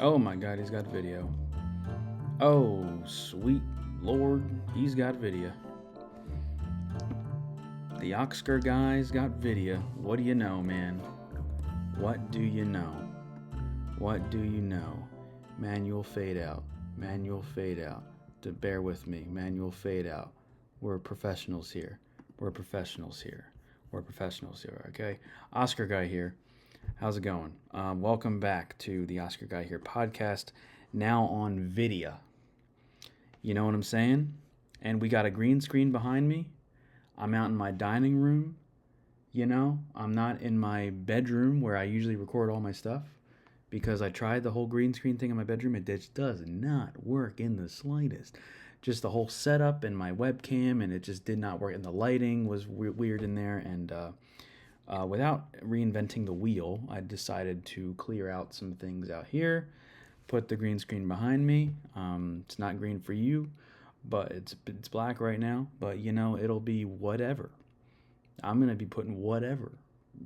Oh my god, he's got video. Oh, sweet lord, he's got video. The Oscar guy's got video. What do you know, man? What do you know? What do you know? Manual fade out. Manual fade out. Bear with me. Manual fade out. We're professionals here. We're professionals here. We're professionals here, okay? Oscar Guy here. How's it going? Welcome back to the Oscar Guy here podcast, now on video. You know what I'm saying? And we got a green screen behind me. I'm out in my dining room. You know, I'm not in my bedroom where I usually record all my stuff because I tried the whole green screen thing in my bedroom. It just does not work in the slightest. Just the whole setup and my webcam, and it just did not work. And the lighting was weird in there. And without reinventing the wheel, I decided to clear out some things out here, put the green screen behind me. It's not green for you, but it's black right now. But, you know, it'll be whatever. I'm going to be putting whatever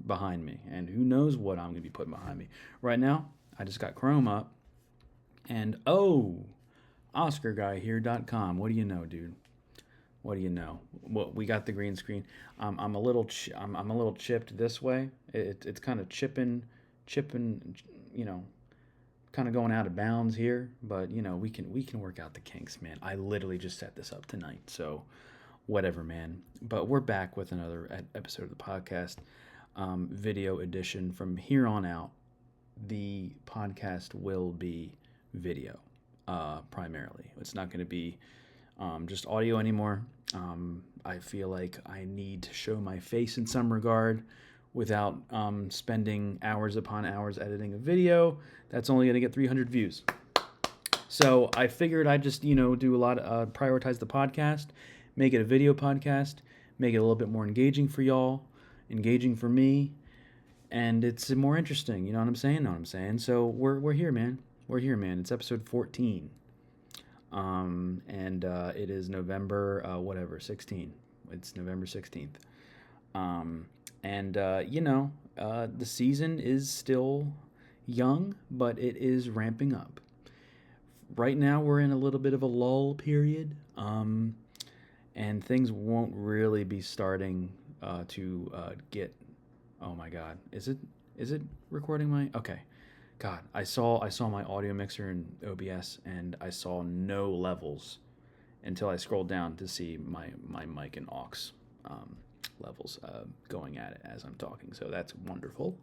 behind me, and who knows what I'm going to be putting behind me. Right now, I just got Chrome up, and OscarGuyHere.com. What do you know, dude? What do you know? Well, we got the green screen. I'm a little chipped this way. It's kind of chipping, you know, kind of going out of bounds here. But you know, we can work out the kinks, man. I literally just set this up tonight, so whatever, man. But we're back with another episode of the podcast, video edition. From here on out, the podcast will be video, primarily. It's not going to be just audio anymore. I feel like I need to show my face in some regard without spending hours upon hours editing a video that's only going to get 300 views. So I figured I'd just, do a lot of prioritize the podcast, make it a video podcast, make it a little bit more engaging for y'all, engaging for me, and it's more interesting. You know what I'm saying? So we're here, man. We're here, man. It's episode 14. And it is November, 16. It's November 16th. The season is still young, but it is ramping up. Right now, we're in a little bit of a lull period, and things won't really be starting to get. Oh my God, is it recording my? Okay, God, I saw my audio mixer in OBS, and I saw no levels until I scrolled down to see my mic and aux levels going at it as I'm talking. So that's wonderful.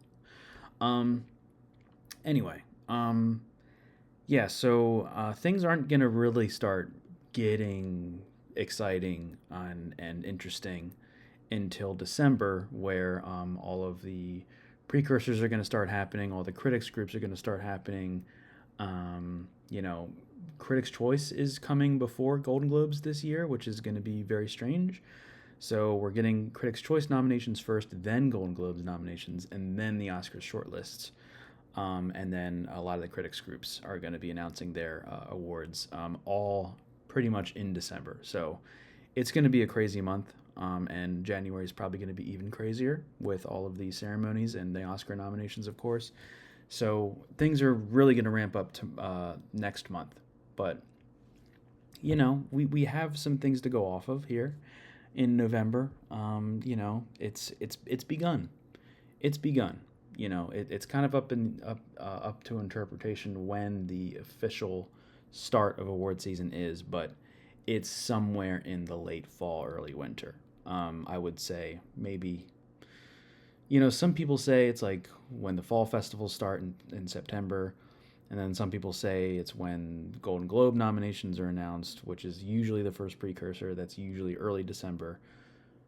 Anyway, yeah. So things aren't gonna really start getting exciting and interesting until December, where all of the precursors are going to start happening. All the critics groups are going to start happening. Critics' Choice is coming before Golden Globes this year, which is going to be very strange. So we're getting Critics' Choice nominations first, then Golden Globes nominations, and then the Oscars shortlists. And then a lot of the critics groups are going to be announcing their awards, all pretty much in December. So it's going to be a crazy month. And January is probably going to be even crazier with all of the ceremonies and the Oscar nominations, of course. So things are really going to ramp up to next month. But, we have some things to go off of here in November. It's begun. It's begun. It's kind of up to interpretation when the official start of award season is, but it's somewhere in the late fall, early winter. I would say maybe, some people say it's like when the fall festivals start in September, and then some people say it's when Golden Globe nominations are announced, which is usually the first precursor. That's usually early December.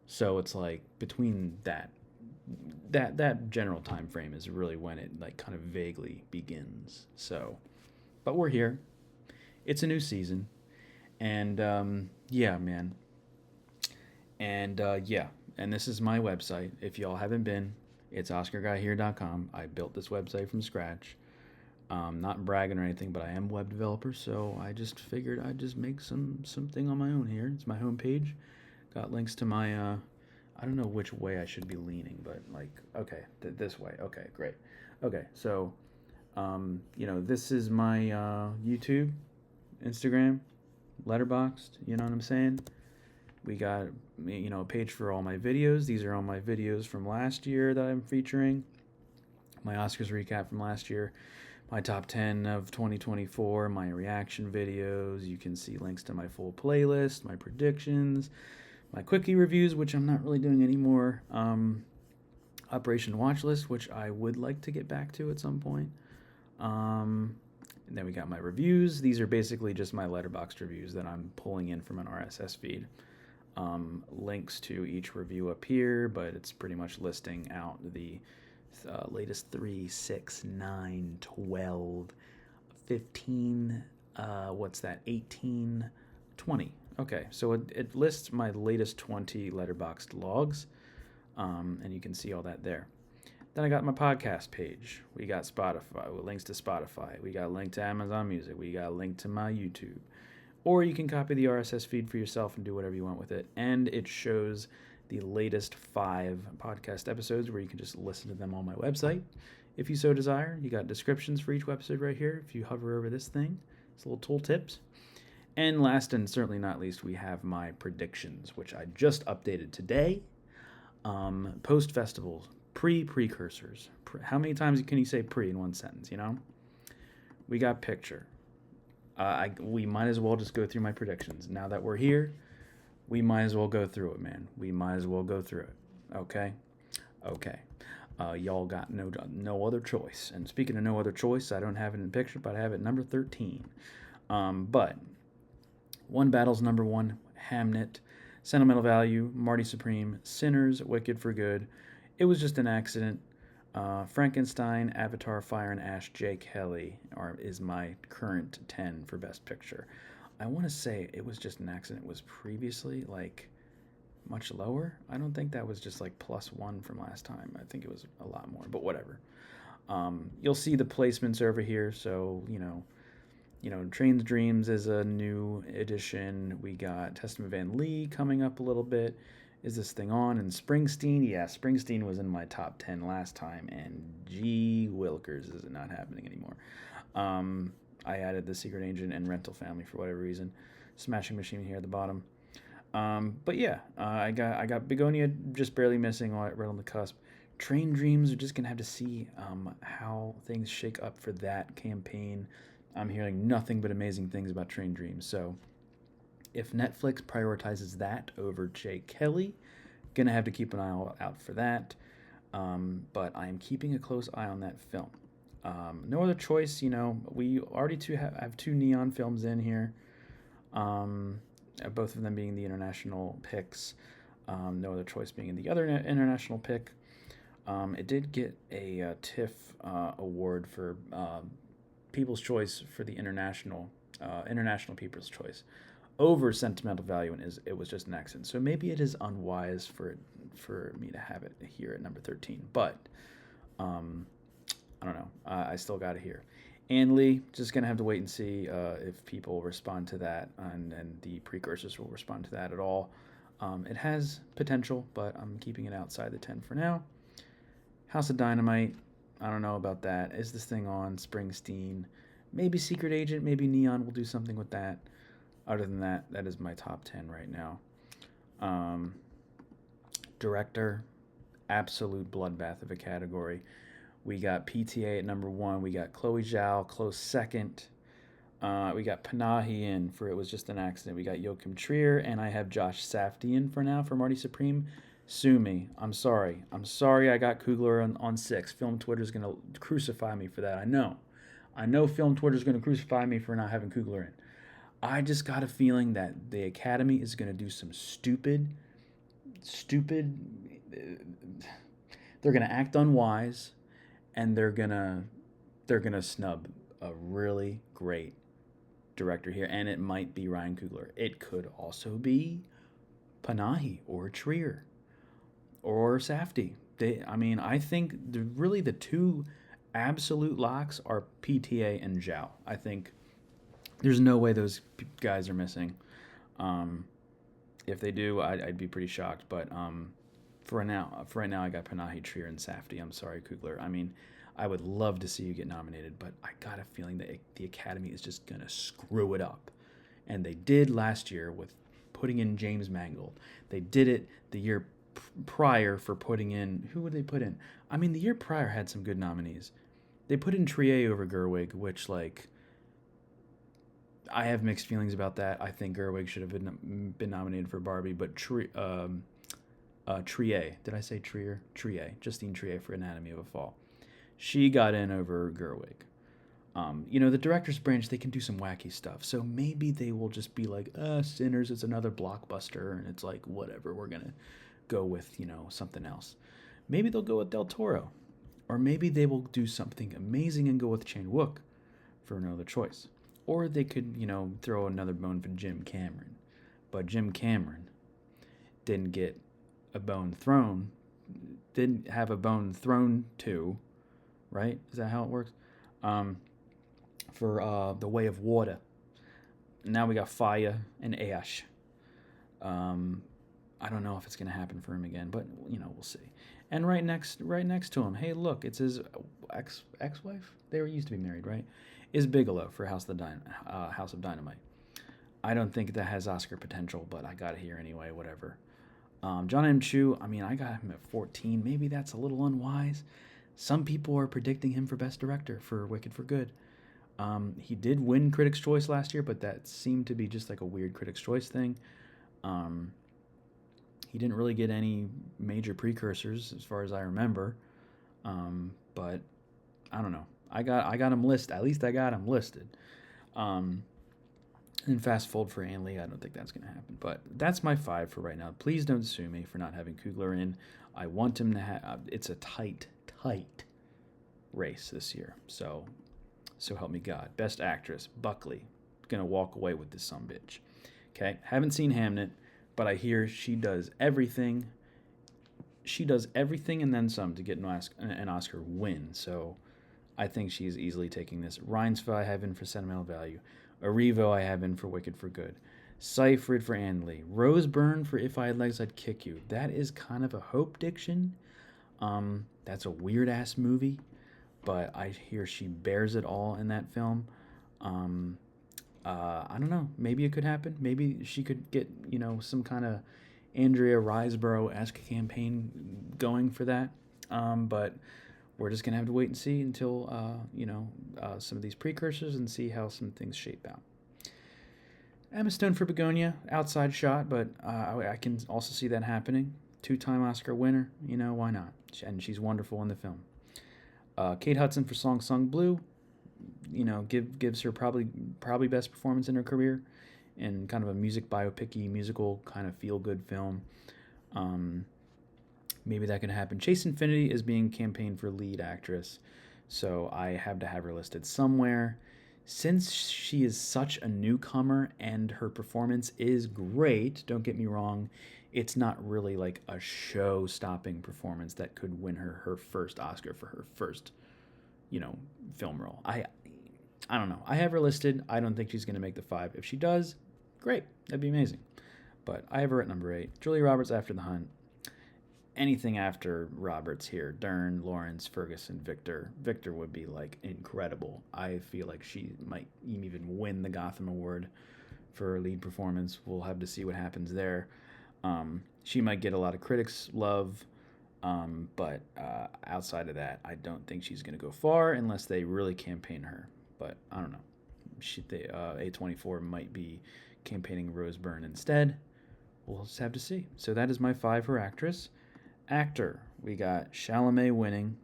So it's like between that general time frame is really when it like kind of vaguely begins. So, but we're here. It's a new season. And yeah, man. And and this is my website. If y'all haven't been, it's OscarGuyHere.com. I built this website from scratch. Not bragging or anything, but I am a web developer, so I just figured I'd just make something on my own here. It's my homepage. Got links to my I don't know which way I should be leaning, but like, okay, this way. Okay, great. Okay, so This is my YouTube, Instagram, Letterboxd. You know what I'm saying? We got, a page for all my videos. These are all my videos from last year that I'm featuring. My Oscars recap from last year. My top 10 of 2024. My reaction videos. You can see links to my full playlist, my predictions, my quickie reviews, which I'm not really doing anymore. Operation Watch List, which I would like to get back to at some point. And then we got my reviews. These are basically just my Letterboxd reviews that I'm pulling in from an RSS feed. Links to each review up here, but it's pretty much listing out the latest 3, 6, 9, 12, 15, 18, 20. Okay, so it lists my latest 20 Letterboxd logs, and you can see all that there. Then I got my podcast page. We got Spotify, with links to Spotify. We got a link to Amazon Music. We got a link to my YouTube. Or you can copy the RSS feed for yourself and do whatever you want with it. And it shows the latest 5 podcast episodes where you can just listen to them on my website if you so desire. You got descriptions for each episode right here. If you hover over this thing, it's little tool tips. And last and certainly not least, we have my predictions, which I just updated today. Post-festivals, precursors. How many times can you say pre in one sentence, We got picture. We might as well just go through my predictions. Now that we're here, we might as well go through it, man. We might as well go through it. Okay? Y'all got no other choice. And speaking of no other choice, I don't have it in picture, but I have it number 13. But One Battle's number 1, Hamnet, Sentimental Value, Marty Supreme, Sinners, Wicked for Good, It Was Just an Accident, Frankenstein, Avatar, Fire and Ash, J. Kelly is my current 10 for Best Picture. I want to say It Was Just an Accident was previously much lower. I don't think that was just +1 from last time. I think it was a lot more, but whatever. You'll see the placements over here. So, Trains Dreams is a new edition. We got Testament Van Lee coming up a little bit. Is This Thing On? And Springsteen. Yeah, Springsteen was in my top 10 last time, and gee willikers, is it not happening anymore. I added The Secret Agent and Rental Family for whatever reason. Smashing Machine here at the bottom. But yeah, I got Bugonia just barely missing, right on the cusp. Train Dreams, we're just going to have to see how things shake up for that campaign. I'm hearing nothing but amazing things about Train Dreams. So if Netflix prioritizes that over J. Kelly, going to have to keep an eye out for that. But I'm keeping a close eye on that film. No other choice, we already have 2 neon films in here. Both of them being the international picks. No Other Choice being the other international pick. It did get a TIFF award for People's Choice for the international People's Choice over Sentimental Value, and It Was Just an Accident. So maybe it is unwise for me to have it here at number 13. But I don't know. I still got it here. And Lee, just going to have to wait and see if people respond to that, and the precursors will respond to that at all. It has potential, but I'm keeping it outside the 10 for now. House of Dynamite, I don't know about that. Is This Thing On? Springsteen. Maybe Secret Agent, maybe Neon will do something with that. Other than that, that is my top 10 right now. Director, absolute bloodbath of a category. We got PTA at number 1. We got Chloe Zhao, close second. We got Panahi in for It Was Just an Accident. We got Joachim Trier, and I have Josh Safdie in for now for Marty Supreme. Sue me. I'm sorry I got Coogler on 6. Film Twitter's going to crucify me for that. I know Film Twitter's going to crucify me for not having Coogler in. I just got a feeling that the Academy is going to do some stupid, they're going to act unwise, and they're going to snub a really great director here, and it might be Ryan Coogler. It could also be Panahi or Trier or Safdie. I think really the 2 absolute locks are PTA and Zhao. I think there's no way those guys are missing. If they do, I'd be pretty shocked. But For right now, I got Panahi, Trier, and Safdie. I'm sorry, Coogler. I mean, I would love to see you get nominated, but I got a feeling that the Academy is just gonna screw it up, and they did last year with putting in James Mangold. They did it the year prior for putting in, who would they put in? I mean, the year prior had some good nominees. They put in Trier over Gerwig, which, like, I have mixed feelings about that. I think Gerwig should have been nominated for Barbie, but Trier, did I say Trier? Trier, Justine Trier for Anatomy of a Fall. She got in over Gerwig. The director's branch, they can do some wacky stuff. So maybe they will just be like, Sinners, it's another blockbuster, and it's like, whatever, we're going to go with, something else. Maybe they'll go with Del Toro. Or maybe they will do something amazing and go with Chan-wook for another choice. Or they could, throw another bone for Jim Cameron. But Jim Cameron didn't get a bone thrown, didn't have a bone thrown to, right? Is that how it works? For The Way of Water. Now we got Fire and Ash. I don't know if it's going to happen for him again, but, we'll see. And right next to him, hey, look, it's his ex-wife? They used to be married, right? Is Bigelow for House of Dynamite. I don't think that has Oscar potential, but I got it here anyway, whatever. John M. Chu, I mean, I got him at 14. Maybe that's a little unwise. Some people are predicting him for Best Director for Wicked for Good. He did win Critics' Choice last year, but that seemed to be just like a weird Critics' Choice thing. He didn't really get any major precursors as far as I remember. But I don't know. I got him listed. At least I got him listed. And fast forward for Ann Lee, I don't think that's going to happen. But that's my 5 for right now. Please don't sue me for not having Coogler in. I want him to have... it's a tight race this year. So help me God. Best Actress, Buckley. Going to walk away with this sumbitch. Okay? Haven't seen Hamnet, but I hear she does everything. She does everything and then some to get an Oscar win. So I think she's easily taking this. Reinsva I have in for Sentimental Value. Arrivo I have in for Wicked for Good. Seyfried for Ann Lee. Rose Byrne for If I Had Legs I'd Kick You. That is kind of a hope diction. That's a weird-ass movie, but I hear she bears it all in that film. I don't know. Maybe it could happen. Maybe she could get, some kind of Andrea Riseborough-esque campaign going for that. But we're just going to have to wait and see until, some of these precursors and see how some things shape out. Emma Stone for Bugonia, outside shot, but I can also see that happening. 2-time Oscar winner, why not? And she's wonderful in the film. Kate Hudson for Song Sung Blue, gives her probably best performance in her career in kind of a biopic-y, musical kind of feel-good film. Maybe that can happen. Chase Infinity is being campaigned for lead actress, so I have to have her listed somewhere. Since she is such a newcomer and her performance is great, don't get me wrong, it's not really like a show-stopping performance that could win her first Oscar for her first, film role. I don't know. I have her listed. I don't think she's going to make the 5. If she does, great. That'd be amazing. But I have her at number 8. Julia Roberts after The Hunt. Anything after Roberts here, Dern, Lawrence, Ferguson, Victor. Victor would be, like, incredible. I feel like she might even win the Gotham Award for her lead performance. We'll have to see what happens there. She might get a lot of critics' love, but outside of that, I don't think she's going to go far unless they really campaign her. But I don't know. A24 might be campaigning Rose Byrne instead. We'll just have to see. So that is my 5 for actress. Actor, we got Chalamet winning.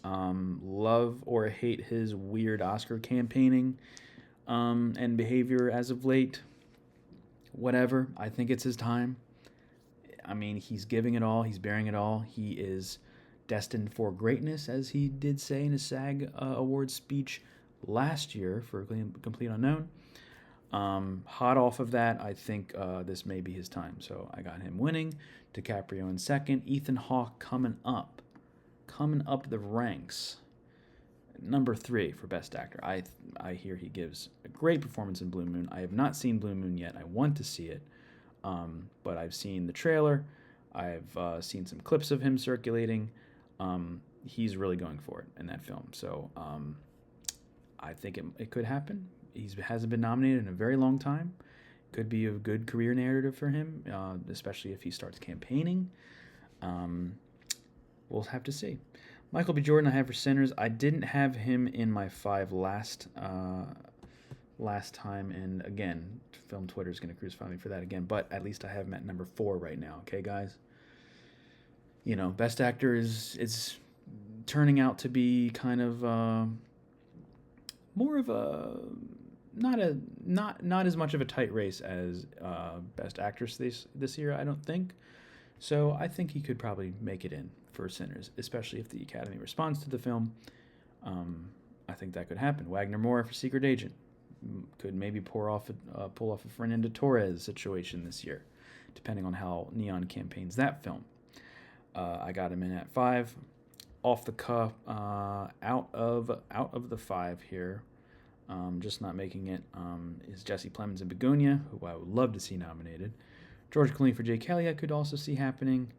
Love or hate his weird Oscar campaigning and behavior as of late. Whatever. I think it's his time. I mean, he's giving it all. He's bearing it all. He is destined for greatness, as he did say in his SAG Awards speech last year for Complete Unknown. Hot off of that, I think this may be his time. So I got him winning. DiCaprio in second. Ethan Hawke coming up the ranks. Number 3 for Best Actor. I hear he gives a great performance in Blue Moon. I have not seen Blue Moon yet. I want to see it, but I've seen the trailer. I've seen some clips of him circulating. He's really going for it in that film. So I think it could happen. He hasn't been nominated in a very long time. Could be a good career narrative for him, especially if he starts campaigning. We'll have to see. Michael B. Jordan I have for Sinners. I didn't have him in my 5 last time, and again, film Twitter is going to crucify me for that again, but at least I have him at number 4 right now, okay, guys? You know, Best Actor is turning out to be kind of more of a not as much of a tight race as Best Actress this year, I don't think. So I think he could probably make it in for Sinners, especially if the Academy responds to the film. I think that could happen. Wagner Moore for Secret Agent could maybe pull off a Fernando Torres situation this year, depending on how Neon campaigns that film. I got him in at 5. Off the cuff, out of the 5 here, just not making it, is Jesse Plemons and Bugonia, who I would love to see nominated. George Clooney for Jay Kelly I could also see happening.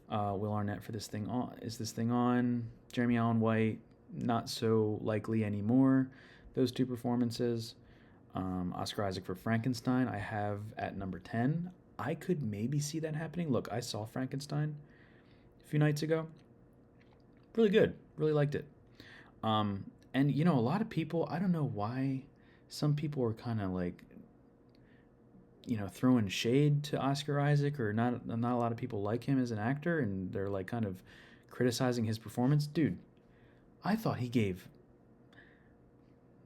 Will Arnett for This Thing On. Is This Thing On? Jeremy Allen White, not so likely anymore. Those 2 performances. Oscar Isaac for Frankenstein I have at number 10. I could maybe see that happening. Look, I saw Frankenstein a few nights ago. Really good. Really liked it. And, you know, a lot of people, I don't know why some people are kind of like, you know, throwing shade to Oscar Isaac, or not a lot of people like him as an actor, and they're like kind of criticizing his performance. Dude, I thought he gave,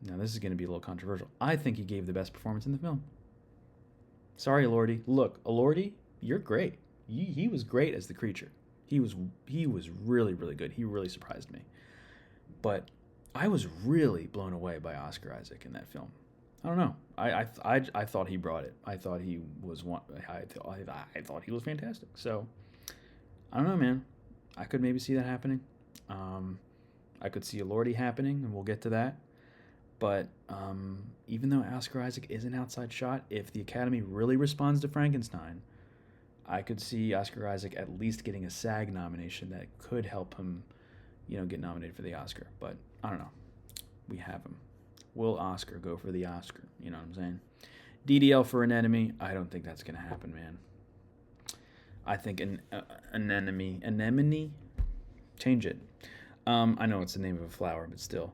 now this is going to be a little controversial, I think he gave the best performance in the film. Sorry, Elordi. Look, Elordi, you're great. He was great as the creature. He was really, really good. He really surprised me. But I was really blown away by Oscar Isaac in that film. I don't know. I thought he brought it. I thought he was one. I thought he was fantastic. So I don't know, man. I could maybe see that happening. I could see Elordi happening, and we'll get to that. But even though Oscar Isaac is an outside shot, if the Academy really responds to Frankenstein, I could see Oscar Isaac at least getting a SAG nomination that could help him, you know, get nominated for the Oscar. But I don't know. We have him. Will Oscar go for the Oscar? You know what I'm saying? DDL for Anemone. I don't think that's going to happen, man. I think Anemone. Change it. I know it's the name of a flower, but still.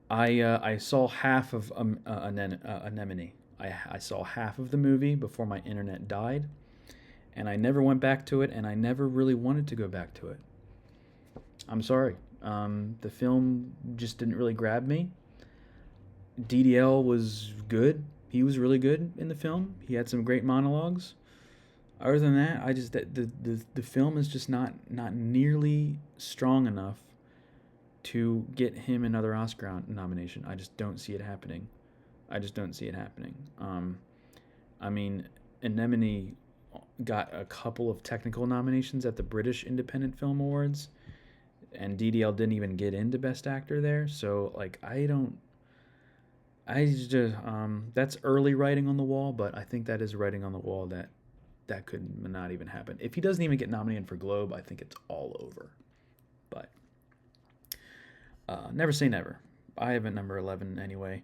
I saw half of Anemone. I saw half of the movie before my internet died, and I never went back to it, and I never really wanted to go back to it. I'm sorry. The film just didn't really grab me. DDL was good. He was really good in the film. He had some great monologues. Other than that, I just the film is just not nearly strong enough to get him another Oscar nomination. I just don't see it happening. I mean, Anemone got a couple of technical nominations at the British Independent Film Awards, and DDL didn't even get into Best Actor there. So, like, that's early writing on the wall, but I think that is writing on the wall that could not even happen. If he doesn't even get nominated for Globe, I think it's all over. But never say never. I have at number 11 anyway.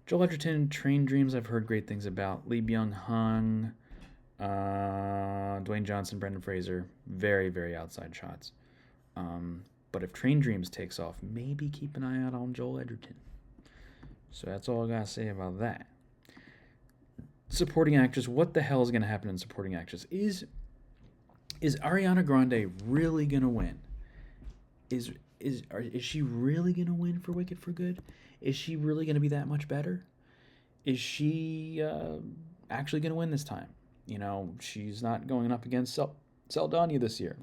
Joel Edgerton, Train Dreams, I've heard great things about. Lee Byung-hun, Dwayne Johnson, Brendan Fraser, very, very outside shots. But if Train Dreams takes off, maybe keep an eye out on Joel Edgerton. So that's all I got to say about that. Supporting actress, what the hell is going to happen in supporting actress? Is Ariana Grande really going to win? Is she really going to win for Wicked for Good? Is she really going to be that much better? Is she actually going to win this time? You know, she's not going up against Saldana this year.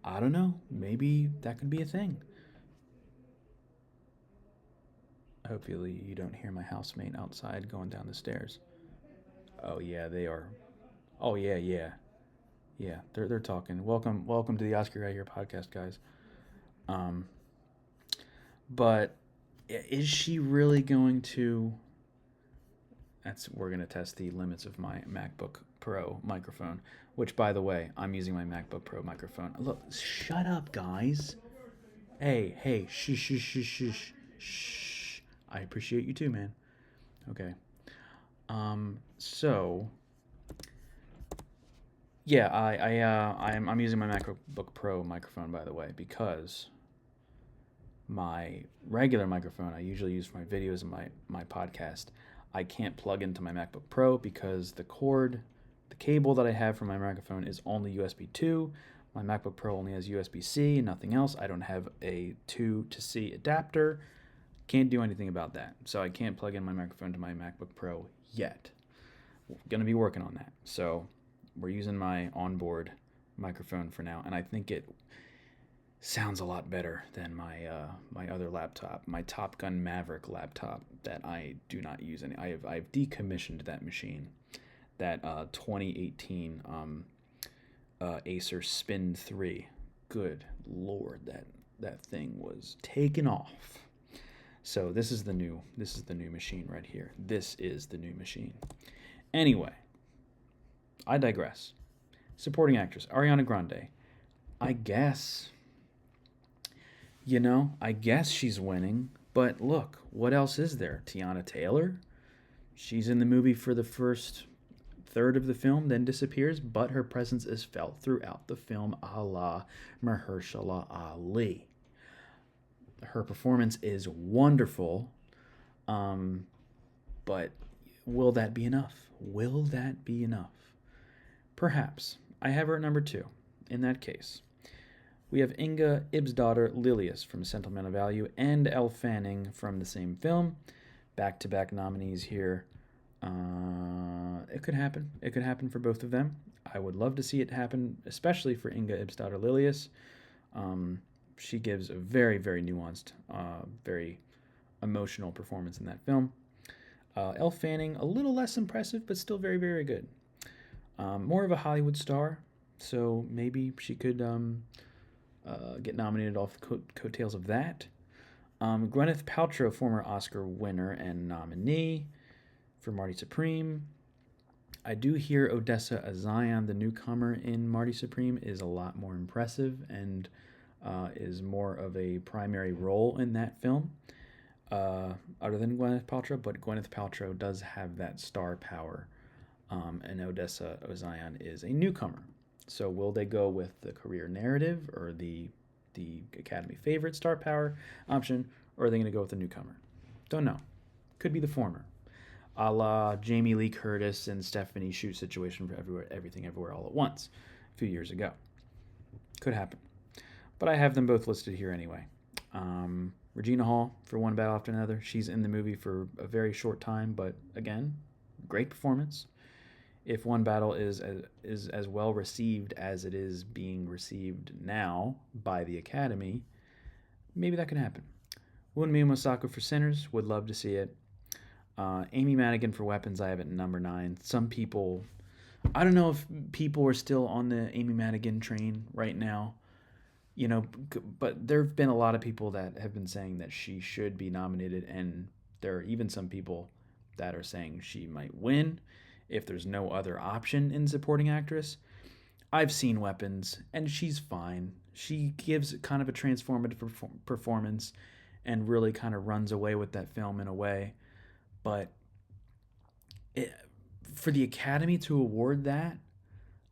I don't know. Maybe that could be a thing. Hopefully you don't hear my housemate outside going down the stairs. Oh yeah, they are. Oh yeah. Yeah, they're talking. Welcome to the Oscar Right Here podcast, guys. But is she really going to we're going to test the limits of my MacBook Pro microphone, which, by the way, I'm using my MacBook Pro microphone. Look, shut up, guys. Hey, shh, shh, shh, shh, shh. I appreciate you too, man. Okay. So, yeah, I'm using my MacBook Pro microphone, by the way, because my regular microphone I usually use for my videos and my podcast, I can't plug into my MacBook Pro because the cable that I have for my microphone is only USB 2. My MacBook Pro only has USB-C and nothing else. I don't have a 2 to C adapter. Can't do anything about that. So I can't plug in my microphone to my MacBook Pro yet. We're going to be working on that. So we're using my onboard microphone for now, and I think it sounds a lot better than my other laptop, my Top Gun Maverick laptop that I do not use any. I've decommissioned that machine, that 2018 Acer Spin 3. Good Lord, that thing was taken off. So this is the new machine right here. This is the new machine. Anyway, I digress. Supporting actress Ariana Grande. I guess she's winning, but look, what else is there? Tiana Taylor? She's in the movie for the first third of the film, then disappears, but her presence is felt throughout the film, a la Mahershala Ali. Her performance is wonderful, but will that be enough? Will that be enough? Perhaps. I have her at number 2. In that case, we have Inga Ibsdottir Lilius from Sentimental Value and Elle Fanning from the same film. Back-to-back nominees here. It could happen. It could happen for both of them. I would love to see it happen, especially for Inga Ibsdottir Lilius. She gives a very, very nuanced, very emotional performance in that film. Elle Fanning, a little less impressive, but still very, very good. More of a Hollywood star, so maybe she could get nominated off the coattails of that. Gwyneth Paltrow, former Oscar winner and nominee for Marty Supreme. I do hear Odessa Azion, the newcomer in Marty Supreme, is a lot more impressive and is more of a primary role in that film, other than Gwyneth Paltrow, but Gwyneth Paltrow does have that star power, and Odessa Azion is a newcomer. So will they go with the career narrative or the Academy favorite star power option, or are they going to go with the newcomer? Don't know. Could be the former, a la Jamie Lee Curtis and Stephanie Shute situation for Everything Everywhere All at Once a few years ago. Could happen. But I have them both listed here anyway. Regina Hall for One Battle After Another. She's in the movie for a very short time, but again, great performance. If One Battle is as well received as it is being received now by the Academy, maybe that can happen. Wunmi Mosaku for Sinners, would love to see it. Amy Madigan for Weapons, I have it at number 9. Some people, I don't know if people are still on the Amy Madigan train right now, but there have been a lot of people that have been saying that she should be nominated, and there are even some people that are saying she might win if there's no other option in supporting actress. I've seen Weapons, and she's fine. She gives kind of a transformative performance and really kind of runs away with that film in a way. But for the Academy to award that,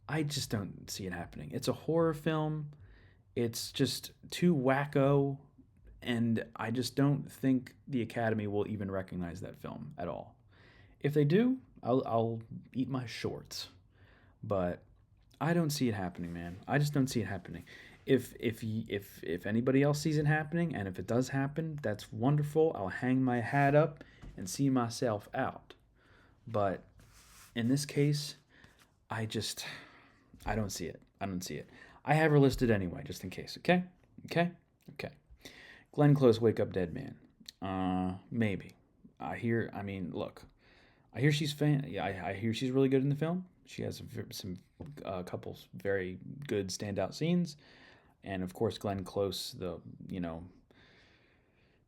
I just don't see it happening. It's a horror film. It's just too wacko, and I just don't think the Academy will even recognize that film at all. If they do, I'll eat my shorts. But I don't see it happening, man. I just don't see it happening. If anybody else sees it happening, and if it does happen, that's wonderful. I'll hang my hat up and see myself out. But in this case, I don't see it. I don't see it. I have her listed anyway, just in case. Okay. Glenn Close, Wake Up Dead Man. Maybe. I hear she's I hear she's really good in the film. She has some couple very good standout scenes, and of course Glenn Close,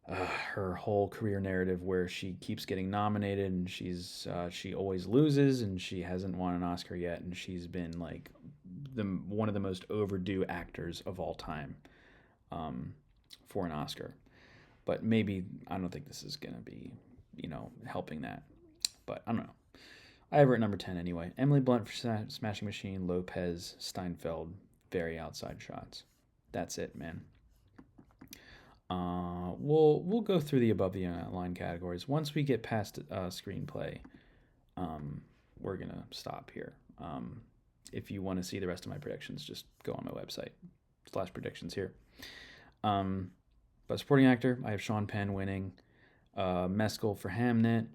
her whole career narrative where she keeps getting nominated and she always loses and she hasn't won an Oscar yet, and she's been like one of the most overdue actors of all time for an Oscar. But maybe I don't think this is gonna be helping that. But I don't know. I have her at number 10 anyway. Emily Blunt for Smashing Machine, Lopez, Steinfeld, very outside shots. That's it, man. We'll go through the above the line categories once we get past screenplay. We're gonna stop here. If you want to see the rest of my predictions, just go on my website /predictions here. But supporting actor, I have Sean Penn winning. Mescal for Hamnet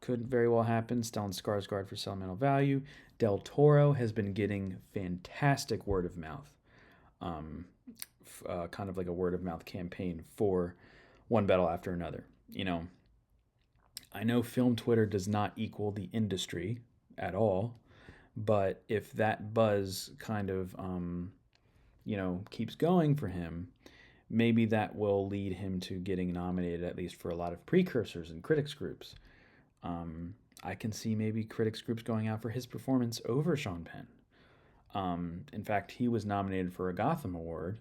could very well happen. Stellan Skarsgård for Sentimental Value. Del Toro has been getting fantastic word of mouth. Kind of like a word of mouth campaign for One Battle After Another. I know film Twitter does not equal the industry at all, but if that buzz kind of keeps going for him, maybe that will lead him to getting nominated at least for a lot of precursors and critics groups. I can see maybe critics groups going out for his performance over Sean Penn. In fact, he was nominated for a Gotham Award,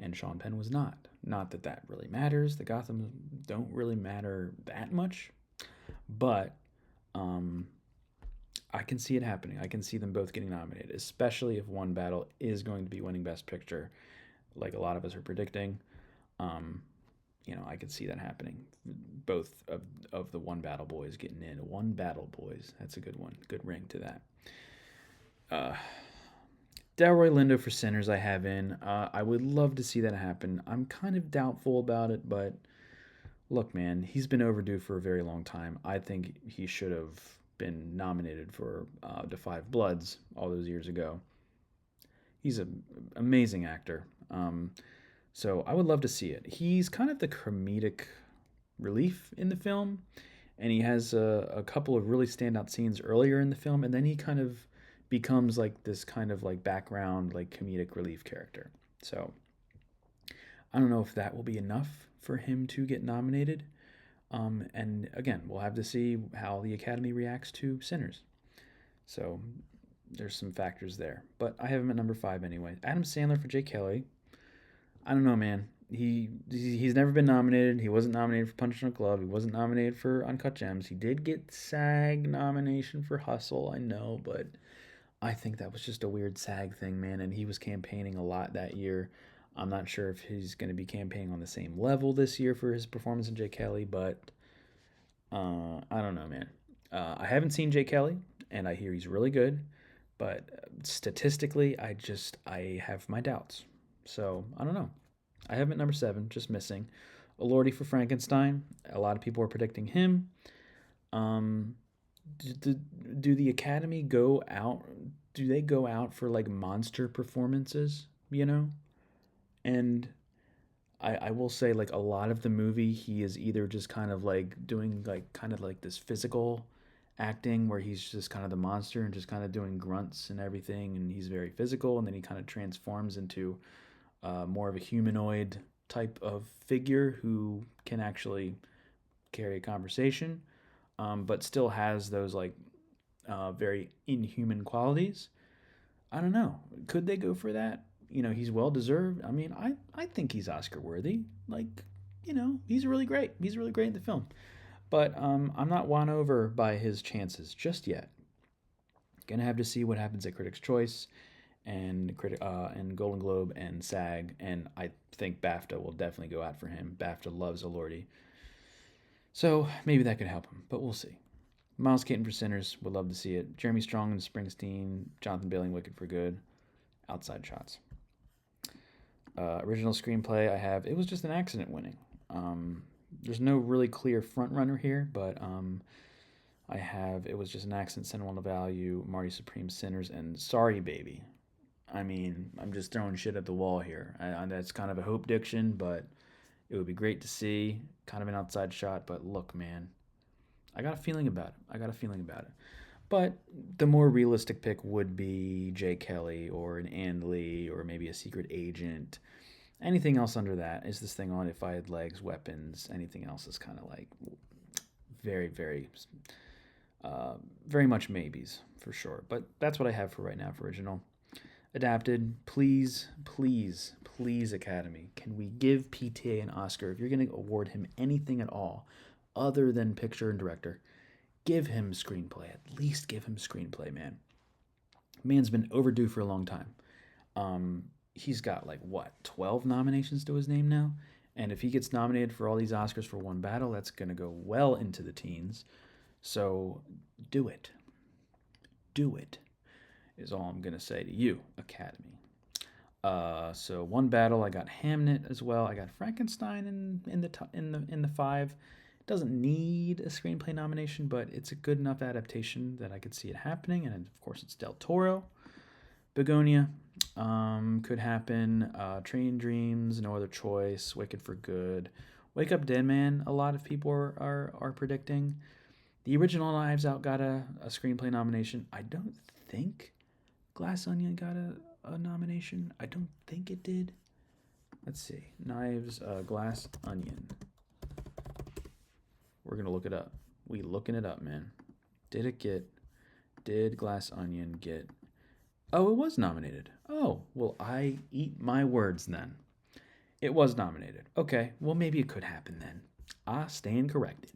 and Sean Penn was not. Not that that really matters. The Gotham don't really matter that much, but I can see it happening. I can see them both getting nominated, especially if One Battle is going to be winning Best Picture, like a lot of us are predicting. I could see that happening. Both of the One Battle boys getting in. One Battle boys. That's a good one. Good ring to that. Delroy Lindo for Sinners I have in. I would love to see that happen. I'm kind of doubtful about it, but look, man, he's been overdue for a very long time. I think he should have been nominated for Da 5 Bloods all those years ago. He's an amazing actor. So I would love to see it. He's kind of the comedic relief in the film, and he has a couple of really standout scenes earlier in the film, and then he kind of becomes like this kind of like background, like comedic relief character. So I don't know if that will be enough for him to get nominated. And again, we'll have to see how the Academy reacts to Sinners. So there's some factors there. But I have him at number 5 anyway. Adam Sandler for Jake Kelly. I don't know, man. He's never been nominated. He wasn't nominated for Punch Drunk Love. He wasn't nominated for Uncut Gems. He did get SAG nomination for Hustle, I know, but I think that was just a weird SAG thing, man. And he was campaigning a lot that year. I'm not sure if he's going to be campaigning on the same level this year for his performance in Jake Kelly, but I don't know, man. I haven't seen Jake Kelly, and I hear he's really good, but statistically, I have my doubts. So I don't know. I have him at number 7, just missing. Elordi for Frankenstein. A lot of people are predicting him. Do the Academy go out? Do they go out for like monster performances? And I will say, like, a lot of the movie, he is either just kind of like doing like kind of like this physical acting where he's just kind of the monster and just kind of doing grunts and everything, and he's very physical, and then he kind of transforms into more of a humanoid type of figure who can actually carry a conversation, but still has those like very inhuman qualities. I don't know. Could they go for that? He's well deserved. I mean, I think he's Oscar worthy. Like, he's really great. He's really great in the film. But I'm not won over by his chances just yet. Gonna have to see what happens at Critics' Choice and Golden Globe and SAG, and I think BAFTA will definitely go out for him. BAFTA loves Elordi, so maybe that could help him, but we'll see. Miles Keaton for Sinners, would love to see it. Jeremy Strong and Springsteen, Jonathan Bailey in Wicked for Good, outside shots. Original screenplay I have, it was just an accident winning. There's no really clear front runner here, but I have It Was Just an Accident, Sentimental Value, Marty Supreme, Sinners, and Sorry Baby. I mean, I'm just throwing shit at the wall here. That's kind of a hope diction, but it would be great to see. Kind of an outside shot, but look, man, I got a feeling about it. But the more realistic pick would be Jay Kelly or an Ann Lee or maybe a Secret Agent. Anything else under that, is this thing on If I Had Legs, Weapons, anything else is kind of like very, very much maybes for sure. But that's what I have for right now for original. Adapted, please, please, please, Academy, can we give PTA an Oscar? If you're going to award him anything at all other than picture and director, give him screenplay. At least give him screenplay, man. Man's been overdue for a long time. He's got 12 nominations to his name now, and if he gets nominated for all these Oscars for one battle, that's going to go well into the teens. So do it. Do it, is all I'm going to say to you, Academy. So one battle, I got Hamnet as well. I got Frankenstein in the 5. Doesn't need a screenplay nomination, but it's a good enough adaptation that I could see it happening. And of course, it's Del Toro. Bugonia could happen. Train Dreams, No Other Choice. Wicked for Good. Wake Up Dead Man, a lot of people are predicting. The original Knives Out got a screenplay nomination. I don't think Glass Onion got a nomination. I don't think it did. Let's see. Knives, Glass Onion. We're going to look it up. We looking it up, man. Did Glass Onion get... Oh, it was nominated. Oh, well, I eat my words then. It was nominated. Okay, well, maybe it could happen then. I stand corrected.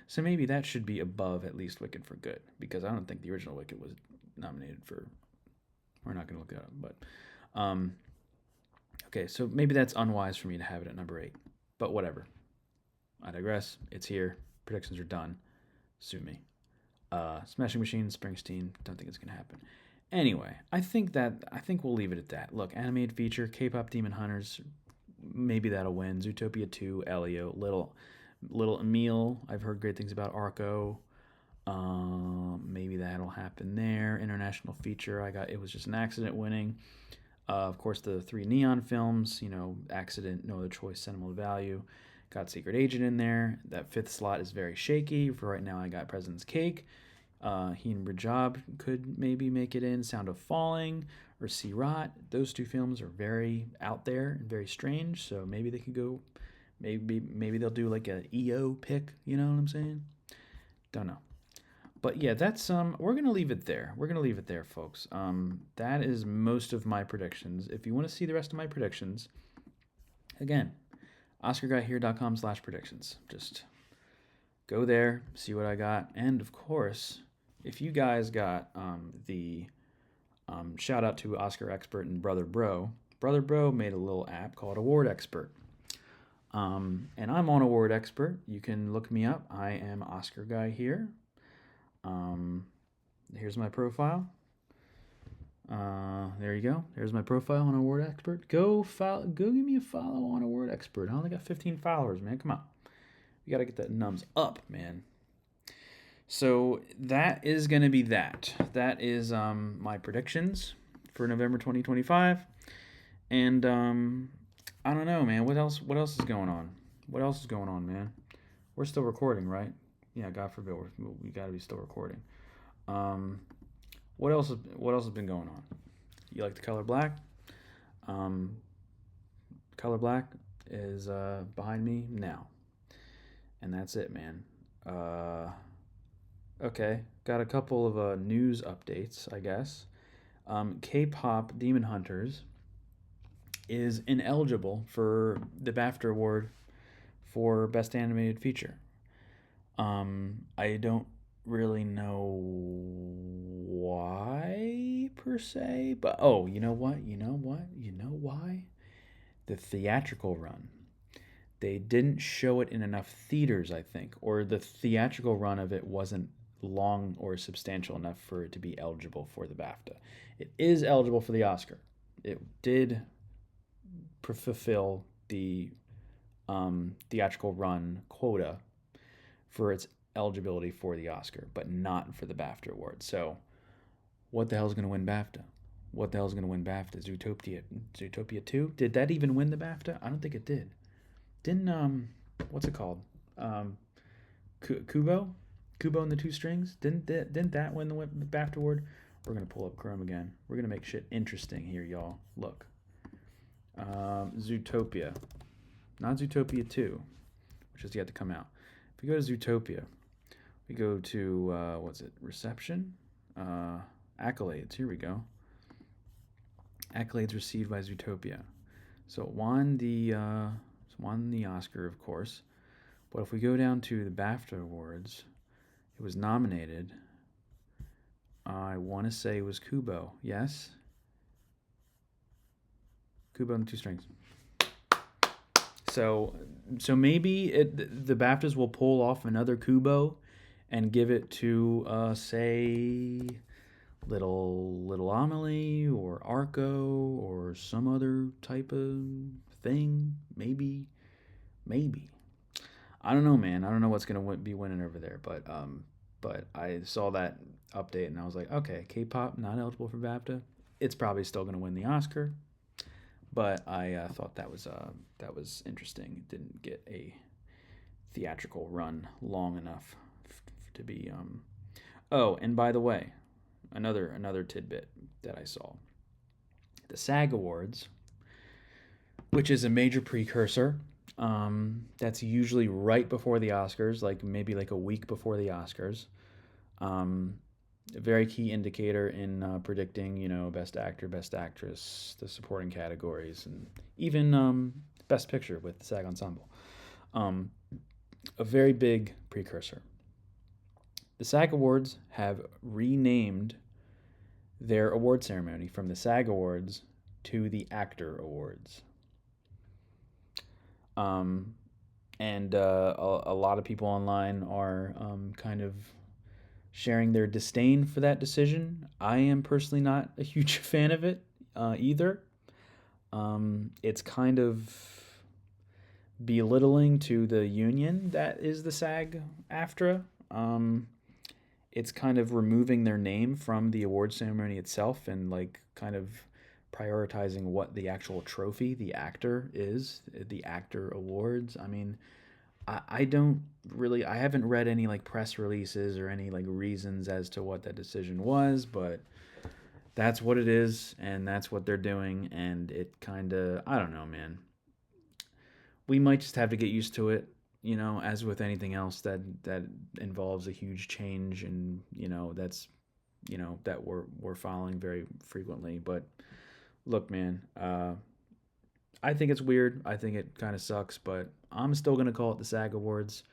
So maybe that should be above at least Wicked for Good, because I don't think the original Wicked was nominated for... We're not going to look that up, but... Okay, so maybe that's unwise for me to have it at number 8, but whatever. I digress. It's here. Predictions are done. Sue me. Smashing Machines, Springsteen. Don't think it's gonna happen. Anyway, I think we'll leave it at that. Look, animated feature, Kpop Demon Hunters. Maybe that'll win. Zootopia 2, Elio, Little Emile. I've heard great things about Arco. Maybe that'll happen there. International feature. It was just an accident winning. Of course, the 3 Neon films. Accident, No Other Choice, Sentimental Value. Got Secret Agent in there. That 5th slot is very shaky. For right now, I got President's Cake. He and Rajab could maybe make it in. Sound of Falling or See Rot. Those 2 films are very out there and very strange. So maybe they could go. Maybe they'll do like a EO pick. You know what I'm saying? Don't know. But yeah, that's we're gonna leave it there. We're gonna leave it there, folks. That is most of my predictions. If you want to see the rest of my predictions, again, OscarGuyHere.com/predictions. Just go there, see what I got. And of course, if you guys got the shout out to Oscar Expert and Brother Bro. Brother Bro made a little app called Award Expert. And I'm on Award Expert. You can look me up. I am Oscar Guy here. Here's my profile. There you go. There's my profile on Award Expert. Go give me a follow on Award Expert. I only got 15 followers, man. Come on. We got to get that nums up, man. So that is going to be that. That is my predictions for November 2025. And I don't know, man. What else is going on? What else is going on, man? We're still recording, right? Yeah, God forbid. We got to be still recording. What else has been going on? You like the color black? Color black is behind me now. And that's it, man. Okay, got a couple of news updates, I guess. Kpop Demon Hunters is ineligible for the BAFTA award for Best Animated Feature. I don't really know why per se, but you know why? The theatrical run. They didn't show it in enough theaters, I think, or the theatrical run of it wasn't long or substantial enough for it to be eligible for the BAFTA. It is eligible for the Oscar. It did fulfill the theatrical run quota for its eligibility for the Oscar, but not for the BAFTA award. So what the hell is going to win BAFTA? Zootopia 2? Did that even win the BAFTA? I don't think it did. Didn't, what's it called? Kubo and the Two Strings? Didn't that win the BAFTA award? We're going to pull up Chrome again. We're going to make shit interesting here, y'all. Look. Zootopia. Not Zootopia 2, which is yet to come out. If we go to Zootopia, we go to, Reception? Accolades. Here we go. Accolades received by Zootopia. So it won the Oscar, of course. But if we go down to the BAFTA Awards, it was nominated. I want to say it was Kubo. Yes? Kubo and the Two Strings. So maybe the BAFTAs will pull off another Kubo and give it to, say, Little Amelie or Arco or some other type of thing. Maybe. I don't know, man. I don't know what's gonna be winning over there, but I saw that update and I was like, okay, K-pop not eligible for BAFTA. It's probably still gonna win the Oscar, but I thought that was interesting. It didn't get a theatrical run long enough to be. Oh, and by the way, another tidbit that I saw: the SAG Awards, which is a major precursor. That's usually right before the Oscars, like maybe like a week before the Oscars. A very key indicator in predicting, Best Actor, Best Actress, the supporting categories, and even Best Picture with the SAG Ensemble. A very big precursor. The SAG Awards have renamed their award ceremony from the SAG Awards to the Actor Awards. And a lot of people online are kind of sharing their disdain for that decision. I am personally not a huge fan of it either. It's kind of belittling to the union that is the SAG-AFTRA. It's kind of removing their name from the award ceremony itself and like kind of prioritizing what the actual trophy, the actor, is, the Actor Awards. I mean, I haven't read any like press releases or any like reasons as to what that decision was, but that's what it is and that's what they're doing, and it kind of, I don't know, man. We might just have to get used to it, as with anything else that involves a huge change, and that's that we're following very frequently. But look, man, I think it's weird. I think it kind of sucks, but I'm still gonna call it the SAG Awards.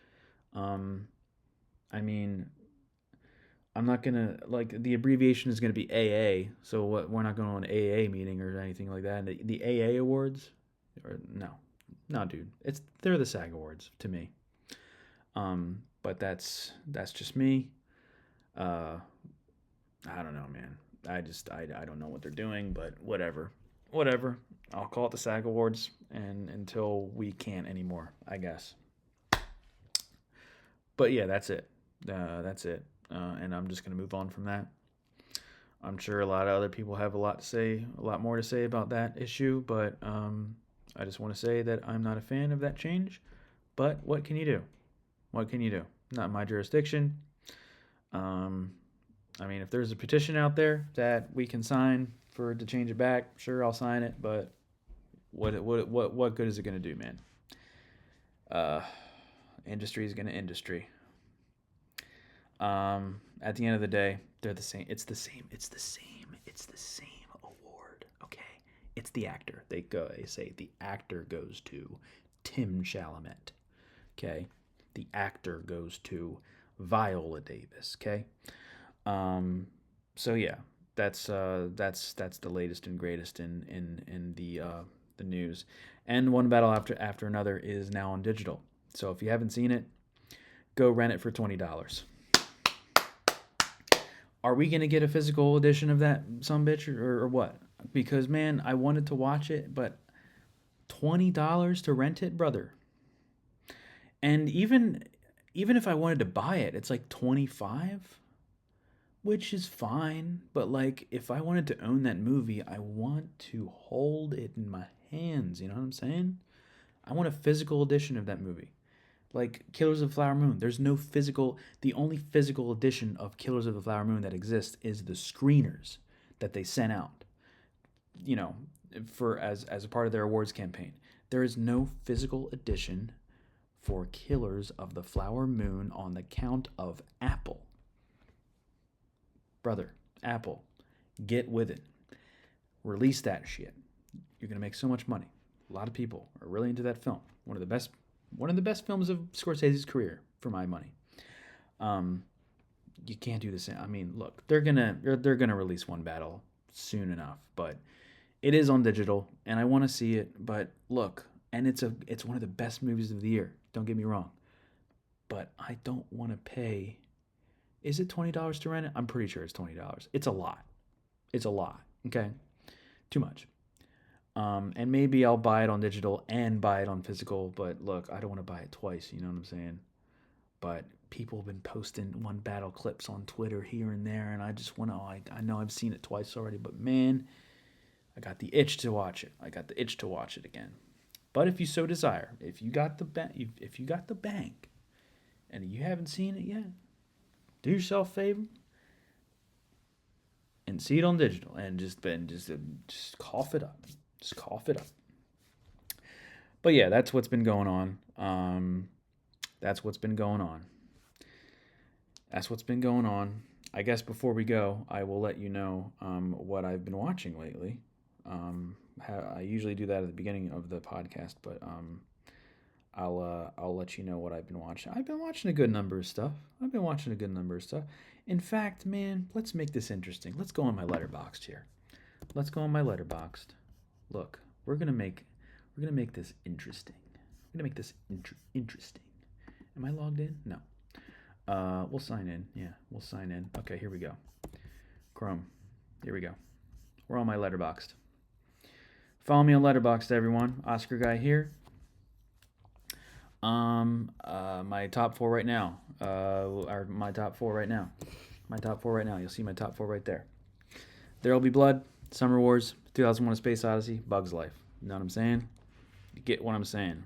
I mean, I'm not gonna, like, the abbreviation is gonna be AA. So what? We're not going to an AA meeting or anything like that. The AA Awards, or no, dude. They're the SAG Awards to me. But that's just me. I don't know, man. I don't know what they're doing, but whatever. I'll call it the SAG Awards, and until we can't anymore, I guess. But yeah, that's it. And I'm just gonna move on from that. I'm sure a lot of other people have a lot more to say about that issue, but I just want to say that I'm not a fan of that change. But what can you do? Not my jurisdiction. I mean, if there's a petition out there that we can sign to change it back, sure, I'll sign it. But what good is it gonna do, man? Industry is gonna industry. At the end of the day, they're the same. It's the same award. Okay, it's the actor. They say the actor goes to Tim Chalamet. Okay, the actor goes to Viola Davis. Okay. So yeah, that's the latest and greatest in the news. And One Battle After Another is now on digital. So if you haven't seen it, go rent it for $20. Are we gonna get a physical edition of that sumbitch or what? Because man, I wanted to watch it, but $20 to rent it, brother. And even if I wanted to buy it, it's like 25, which is fine. But like, if I wanted to own that movie, I want to hold it in my hands. You know what I'm saying? I want a physical edition of that movie. Like Killers of the Flower Moon. There's no physical. The only physical edition of Killers of the Flower Moon that exists is the screeners that they sent out. as a part of their awards campaign. There is no physical edition for Killers of the Flower Moon on the count of Apple. Brother, Apple, get with it. Release that shit. You're gonna make so much money. A lot of people are really into that film. One of the best films of Scorsese's career, for my money. You can't do the same. I mean, look, they're gonna release One Battle soon enough, but it is on digital, and I want to see it. But look, and it's one of the best movies of the year. Don't get me wrong, but I don't want to pay. Is it $20 to rent it? I'm pretty sure it's $20. It's a lot. It's a lot. Okay, too much. And maybe I'll buy it on digital and buy it on physical. But look, I don't want to buy it twice. You know what I'm saying? But people have been posting One Battle clips on Twitter here and there, and I just want to. I know I've seen it twice already, but man, I got the itch to watch it. I got the itch to watch it again. But if you so desire, if you got the bank, and you haven't seen it yet, do yourself a favor and see it on digital, and just cough it up. Just cough it up. But yeah, that's what's been going on. That's what's been going on. I guess before we go, I will let you know what I've been watching lately. I usually do that at the beginning of the podcast, but I'll let you know what I've been watching. I've been watching a good number of stuff. In fact, man, let's make this interesting. Let's go on my Letterboxd here. Look, we're gonna make this interesting. Interesting. Am I logged in? No. We'll sign in. Yeah, we'll sign in. Okay, here we go. Chrome. Here we go. We're on my Letterboxd. Follow me on Letterboxd, everyone. Oscar Guy here. My top four right now. My top four right now. You'll see my top four right there. There'll Be Blood, Summer Wars, 2001: A Space Odyssey, Bug's Life. You know what I'm saying? You get what I'm saying.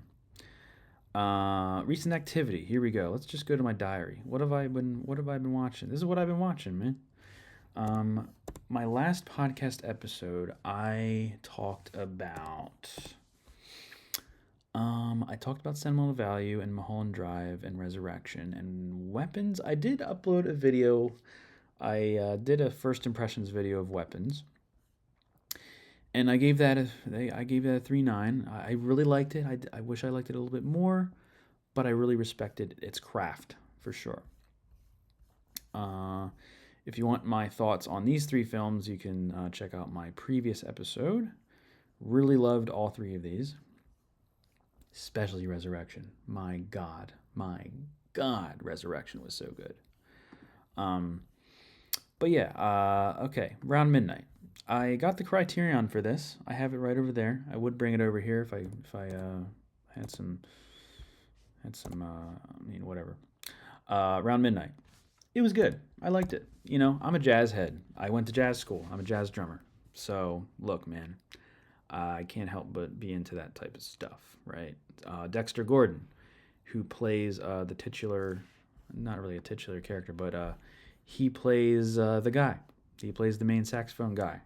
Recent activity. Here we go. Let's just go to my diary. What have I been watching? This is what I've been watching, man. My last podcast episode, I talked about Sentimental Value and Mulholland Drive and Resurrection and Weapons. I did upload a video. I did a first impressions video of Weapons, and I gave that a 3.9. I really liked it. I wish I liked it a little bit more, but I really respected its craft for sure. If you want my thoughts on these three films, you can check out my previous episode. Really loved all three of these, especially Resurrection. My God, Resurrection was so good. But yeah, okay, around midnight. I got the Criterion for this. I have it right over there. I would bring it over here if I had some whatever. Around midnight. It was good. I liked it. You know, I'm a jazz head. I went to jazz school. I'm a jazz drummer. So, look, man, I can't help but be into that type of stuff, right? Dexter Gordon, who plays the titular, not really a titular character, but he plays the guy. He plays the main saxophone guy.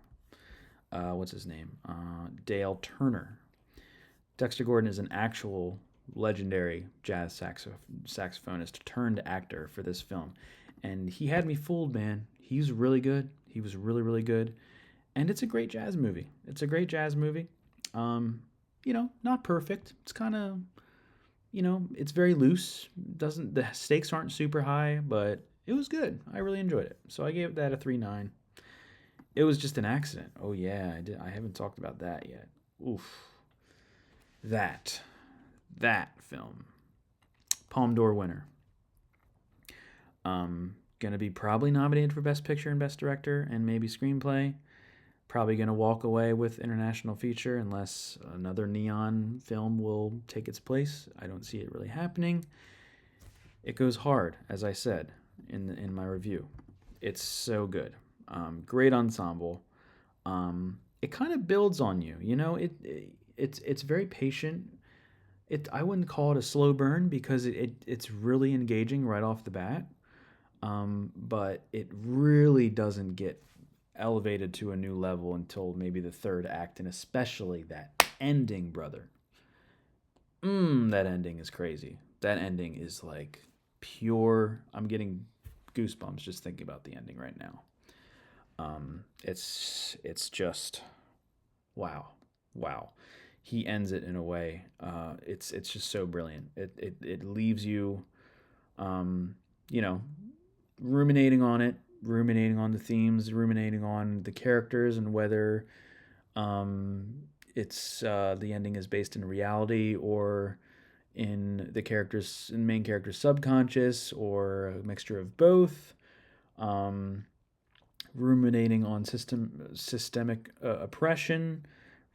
What's his name? Dale Turner. Dexter Gordon is an actual legendary jazz saxophonist turned actor for this film. And he had me fooled, man. He's really good. He was really, really good. And it's a great jazz movie. Not perfect. It's kind of, it's very loose. The stakes aren't super high, but it was good. I really enjoyed it. So I gave that a 3.9. It was just an accident. Oh yeah, I haven't talked about that yet. Oof. That film. Palme d'Or winner. Gonna be probably nominated for Best Picture and Best Director and maybe Screenplay. Probably gonna walk away with International Feature unless another neon film will take its place. I don't see it really happening. It goes hard, as I said in my review. It's so good. Great ensemble. It kind of builds on you. It's very patient. I wouldn't call it a slow burn because it's really engaging right off the bat. But it really doesn't get elevated to a new level until maybe the third act, and especially that ending, brother. That ending is crazy. That ending is like pure. I'm getting goosebumps just thinking about the ending right now. It's just wow, wow. He ends it in a way. It's just so brilliant. It leaves you, um, you know, ruminating on it, ruminating on the themes, ruminating on the characters, and whether it's the ending is based in reality or in the character's in main character's subconscious, or a mixture of both. Um, Ruminating on systemic oppression,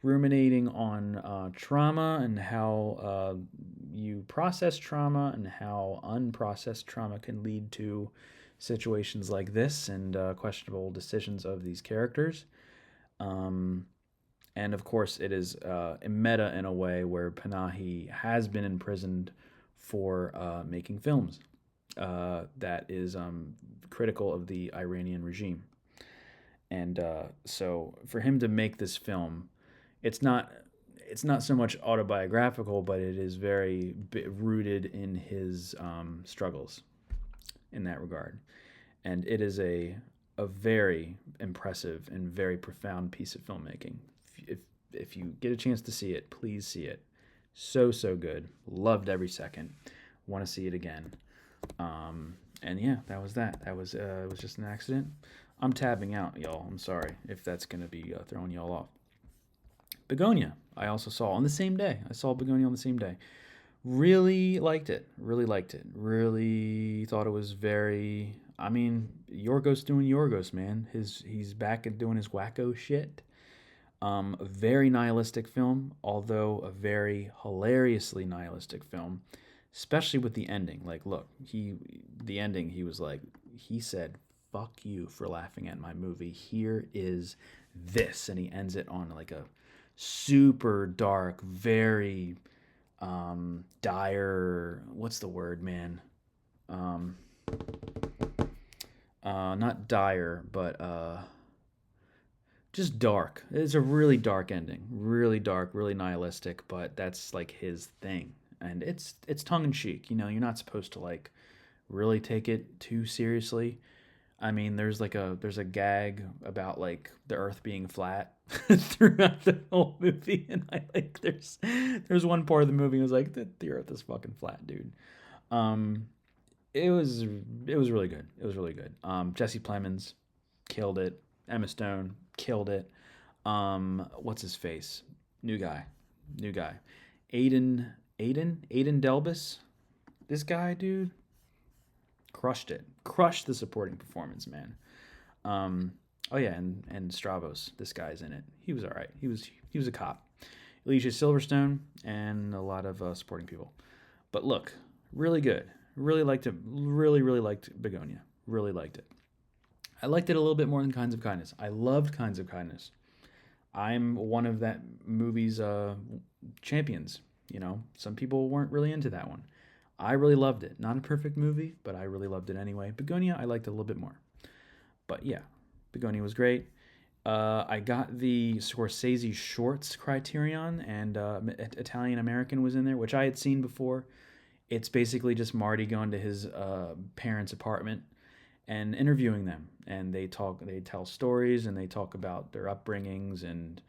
ruminating on trauma and how you process trauma, and how unprocessed trauma can lead to situations like this, and questionable decisions of these characters. Um, and of course, it is a meta in a way where Panahi has been imprisoned for making films that is critical of the Iranian regime. And so for him to make this film, it's not so much autobiographical, but it is very rooted in his struggles in that regard. And it is a very impressive and very profound piece of filmmaking. If you get a chance to see it, please see it. So good. Loved every second. Want to see it again. And yeah, that was that. That was it was just an accident. I'm tabbing out, y'all. I'm sorry if that's gonna be throwing y'all off. Bugonia, I also saw on the same day. I saw Bugonia on the same day. Really liked it. Really liked it. Really thought it was very. I mean, Yorgos doing Yorgos, man. He's back at doing his wacko shit. A very nihilistic film, although a very hilariously nihilistic film, especially with the ending. Like, look, the ending. He said, "Fuck you for laughing at my movie. Here is this," and he ends it on like a super dark, very dire. What's the word, man? Not dire, but just dark. It's a really dark ending, really dark, really nihilistic. But that's like his thing, and it's tongue in cheek. You know, you're not supposed to like really take it too seriously. I mean, there's a gag about like the Earth being flat throughout the whole movie, and I like there's one part of the movie that was like the Earth is fucking flat, dude. Um, it was really good. It was really good. Jesse Plemons killed it. Emma Stone killed it. What's his face? New guy. Aiden Delbus. This guy, dude, crushed it. Crushed the supporting performance, man. Oh yeah, and Stravos. This guy's in it. He was all right. He was a cop. Alicia Silverstone and a lot of supporting people. But look, really good. Really liked it. Really liked Begonia. Really liked it. I liked it a little bit more than Kinds of Kindness. I loved Kinds of Kindness. I'm one of that movie's champions. You know, some people weren't really into that one. I really loved it. Not a perfect movie, but I really loved it anyway. Bugonia, I liked it a little bit more. But yeah, Bugonia was great. I got the Scorsese Shorts Criterion, and Italian American was in there, which I had seen before. It's basically just Marty going to his parents' apartment and interviewing them, and they tell stories, and they talk about their upbringings, and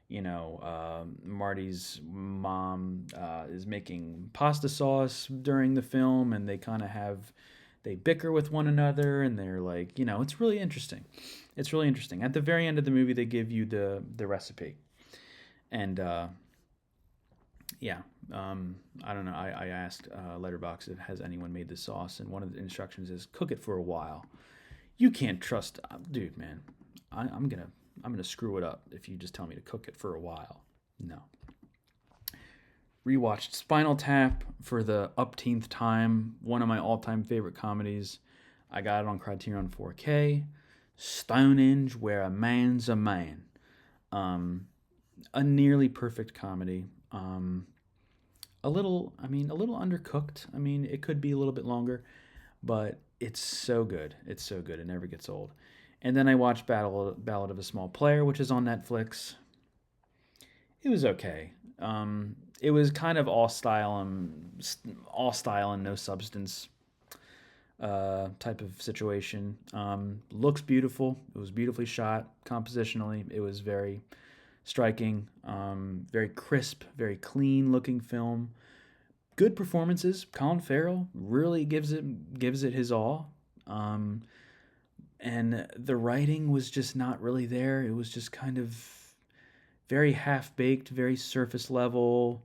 you know, Marty's mom is making pasta sauce during the film, and they bicker with one another, and they're like, you know, it's really interesting. It's really interesting. At the very end of the movie, they give you the recipe, and yeah, I don't know. I asked Letterboxd if has anyone made this sauce, and one of the instructions is cook it for a while. You can't trust, dude, man. I'm gonna screw it up if you just tell me to cook it for a while. No. Rewatched Spinal Tap for the upteenth time. One of my all-time favorite comedies. I got it on Criterion 4K. Stonehenge, where a man's a man. A nearly perfect comedy. A little undercooked. I mean, it could be a little bit longer, but it's so good. It's so good. It never gets old. And then I watched Ballad of a Small Player, which is on Netflix. It was okay. It was kind of all style and no substance type of situation. Looks beautiful. It was beautifully shot compositionally. It was very striking, very crisp, very clean looking film. Good performances. Colin Farrell really gives it his all. And the writing was just not really there. It was just kind of very half baked, very surface level.